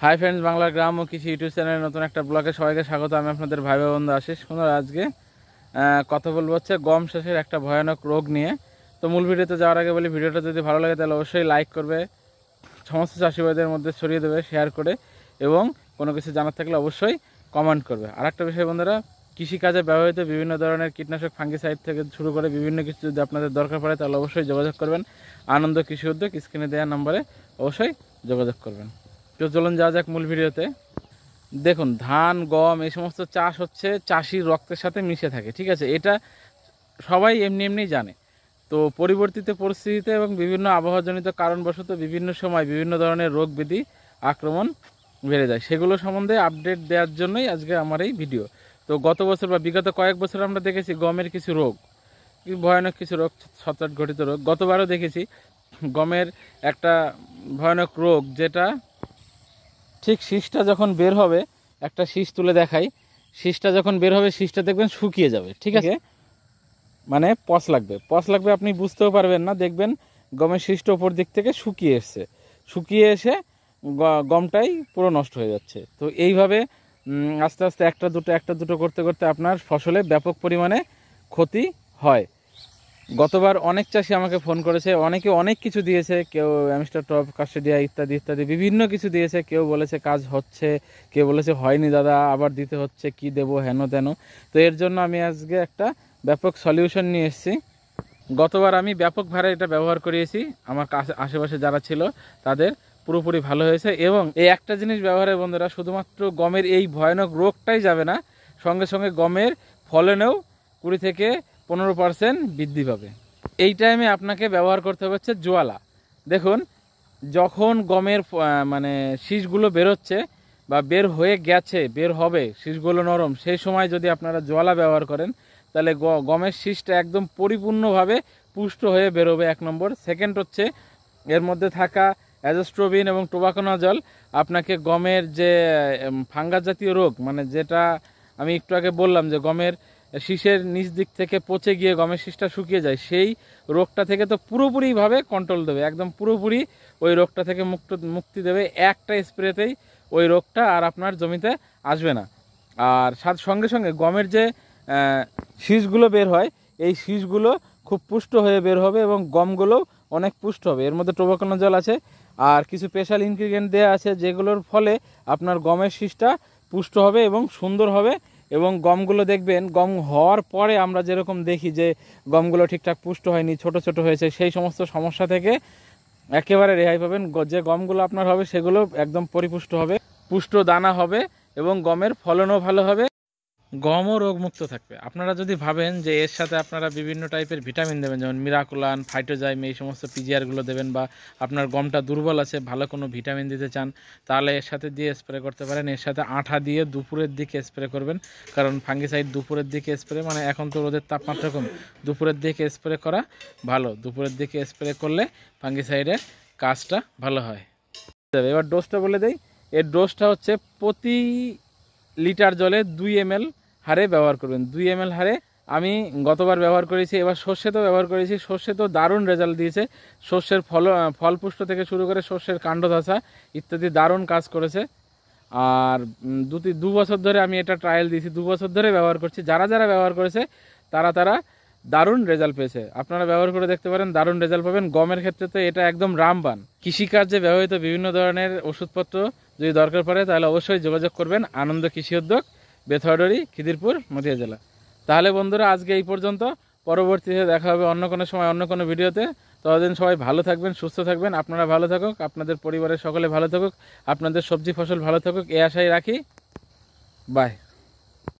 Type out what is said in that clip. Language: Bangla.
হাই ফ্রেন্ডস, বাংলা গ্রাম ও কৃষি ইউটিউব চ্যানেলের নতুন একটা ব্লগে সবাইকে স্বাগত। আমি আপনাদের ভাই বন্ধু আশিস। সুন্দর আজকে কথা বলবো হচ্ছে গম চাষের একটা ভয়ানক রোগ নিয়ে। তো মূল ভিডিওতে যাওয়ার আগে বলি, ভিডিওটা যদি ভালো লাগে তাহলে অবশ্যই লাইক করবে, সমস্ত চাষিভাইদের মধ্যে ছড়িয়ে দেবে শেয়ার করে, এবং কোনো কিছু জানার থাকলে অবশ্যই কমেন্ট করবে। আর একটা বিষয় বন্ধুরা, কৃষিকাজে ব্যবহৃত বিভিন্ন ধরনের কীটনাশক, ফাঙ্গিসাইড থেকে শুরু করে বিভিন্ন কিছু যদি আপনাদের দরকার পড়ে তাহলে অবশ্যই যোগাযোগ করবেন। আনন্দ কৃষি উদ্যোগ স্ক্রিনে দেওয়া নম্বরে অবশ্যই যোগাযোগ করবেন। তো চলুন যাওয়া যাক মূল ভিডিওতে। দেখুন, ধান, গম এই সমস্ত চাষ হচ্ছে চাষির রক্তের সাথে মিশে থাকে, ঠিক আছে? এটা সবাই এমনি জানে। তো পরিবর্তিত পরিস্থিতিতে এবং বিভিন্ন আবহাওয়াজনিত কারণবশত বিভিন্ন সময় বিভিন্ন ধরনের রোগ ব্যাধি আক্রমণ বেড়ে যায়, সেগুলো সম্বন্ধে আপডেট দেওয়ার জন্যই আজকে আমার এই ভিডিও। তো গত বছর বা বিগত কয়েক বছর আমরা দেখেছি গমের কিছু রোগ, ভয়ানক কিছু রোগ, ছত্রাক ঘটিত রোগ। গতবারও দেখেছি গমের একটা ভয়ানক রোগ, যেটা ঠিক শীষটা যখন বের হবে, একটা শীষ তুলে দেখাই, শীষটা যখন বের হবে শীষটা দেখবেন শুকিয়ে যাবে, ঠিক আছে? মানে পচ লাগবে, আপনি বুঝতেও পারবেন না, দেখবেন গমের শীষটা ওপর দিক থেকে শুকিয়ে এসে গমটাই পুরো নষ্ট হয়ে যাচ্ছে। তো এইভাবে আস্তে আস্তে একটা দুটো করতে করতে আপনার ফসলে ব্যাপক পরিমাণে ক্ষতি হয়। গতবার অনেক চাষি আমাকে ফোন করেছে, অনেকে অনেক কিছু দিয়েছে, কেউ অ্যামিস্টার টপ, কাস্টেডিয়া ইত্যাদি বিভিন্ন কিছু দিয়েছে। কেউ বলেছে কাজ হচ্ছে, কেউ বলেছে হয়নি দাদা, আবার দিতে হচ্ছে, কি দেবো হেন তেন। তো এর জন্য আমি আজকে একটা ব্যাপক সলিউশন নিয়ে এসেছি। গতবার আমি ব্যাপক ভারে এটা ব্যবহার করিয়েছি, আমার আশেপাশে যারা ছিল তাদের পুরোপুরি ভালো হয়েছে। এবং এই একটা জিনিস ব্যবহারের বন্ধুরা, শুধুমাত্র গমের এই ভয়ানক রোগটাই যাবে না, সঙ্গে সঙ্গে গমের ফলনেও 20 থেকে 15% বৃদ্ধি পাবে। এই টাইমে আপনাকে ব্যবহার করতে হচ্ছে জোয়ালা। দেখুন, যখন গমের মানে শীষগুলো বেরোচ্ছে বা বের হয়ে গেছে, বের হবে, শীষগুলো নরম, সেই সময় যদি আপনারা জোয়ালা ব্যবহার করেন তাহলে গমের শীষটা একদম পরিপূর্ণভাবে পুষ্ট হয়ে বেরোবে, 1 নম্বর। সেকেন্ড হচ্ছে, এর মধ্যে থাকা অ্যাজোস্ট্রোবিন এবং টোবাকোনাজল আপনাকে গমের যে ফাঙ্গাস জাতীয় রোগ, মানে যেটা আমি একটু আগে বললাম যে গমের শীষের নিচ দিক থেকে পচে গিয়ে গমের শীষটা শুকিয়ে যায়, সেই রোগটা থেকে তো পুরোপুরিভাবে কন্ট্রোল দেবে, একদম পুরোপুরি ওই রোগটা থেকে মুক্তি দেবে। একটা স্প্রেতেই ওই রোগটা আর আপনার জমিতে আসবে না। আর সঙ্গে সঙ্গে গমের যে শীষগুলো বের হয়, এই শীষগুলো খুব পুষ্ট হয়ে বের হবে এবং গমগুলো অনেক পুষ্ট হবে। এর মধ্যে টোবাকোনাজল আছে আর কিছু স্পেশাল ইনগ্রিডিয়েন্ট দেওয়া আছে, যেগুলোর ফলে আপনার গমের শীষটা পুষ্ট হবে এবং সুন্দর হবে। এবং গমগুলো দেখবেন, গম হওয়ার পরে আমরা যেরকম দেখি যে গমগুলো ঠিকঠাক পুষ্ট হয়নি, ছোট ছোট হয়েছে, সেই সমস্ত সমস্যা থেকে একেবারে রেহাই পাবেন। যে গমগুলো আপনার হবে সেগুলো একদম পরিপুষ্ট হবে, পুষ্ট দানা হবে এবং গমের ফলনও ভালো হবে, গমও রোগমুক্ত থাকবে। আপনারা যদি ভাবেন যে এর সাথে আপনারা বিভিন্ন টাইপের ভিটামিন দেবেন, যেমন মিরাকুলান, ফাইটোজাইম, এই সমস্ত পিজিআরগুলো দেবেন, বা আপনার গমটা দুর্বল আছে, ভালো কোনো ভিটামিন দিতে চান, তাহলে এর সাথে দিয়ে স্প্রে করতে পারেন। এর সাথে আঠা দিয়ে দুপুরের দিকে স্প্রে করবেন, কারণ ফাঙ্গিসাইড দুপুরের দিকে স্প্রে, মানে এখন তো রোদের তাপমাত্রা কম, দুপুরের দিকে স্প্রে করা ভালো। দুপুরের দিকে স্প্রে করলে ফাঙ্গিসাইডের কাজটা ভালো হয়। এবার ডোজটা বলে দেই। এর ডোজটা হচ্ছে প্রতি লিটার জলে 2 ml হারে ব্যবহার করবেন, 2 ml হারে। আমি গতবার ব্যবহার করেছি, এবার সর্ষেতেও ব্যবহার করেছি। সর্ষেতেও দারুণ রেজাল্ট দিয়েছে। সর্ষের ফলপুষ্ট থেকে শুরু করে সর্ষের কাণ্ড ধসা ইত্যাদি দারুণ কাজ করেছে। আর 2 বছর ধরে আমি এটা ট্রায়াল দিয়েছি, 2 বছর ধরে ব্যবহার করছি। যারা ব্যবহার করেছে তারা দারুণ রেজাল্ট পেয়েছে। আপনারা ব্যবহার করে দেখতে পারেন, দারুণ রেজাল্ট পাবেন। গমের ক্ষেত্রে তো এটা একদম রামবান। কৃষিকার্যে ব্যবহৃত বিভিন্ন ধরনের ওষুধপত্র যদি দরকার পড়ে তাহলে অবশ্যই যোগাযোগ করবেন। আনন্দ কৃষি উদ্যোগ, বেথুয়াডারি, খিদিরপুর, নদিয়া জেলা। তাহলে বন্ধুরা আজকে এই পর্যন্ত। পরবর্তীতে দেখা হবে অন্য কোনো সময় অন্য কোনো ভিডিওতে। ততদিন সবাই ভালো থাকবেন, সুস্থ থাকবেন, আপনারা ভালো থাকুক, আপনাদের পরিবারের সকলে ভালো থাকুক, আপনাদের সবজি ফসল ভালো থাকুক, এই আশাই রাখি। বাই।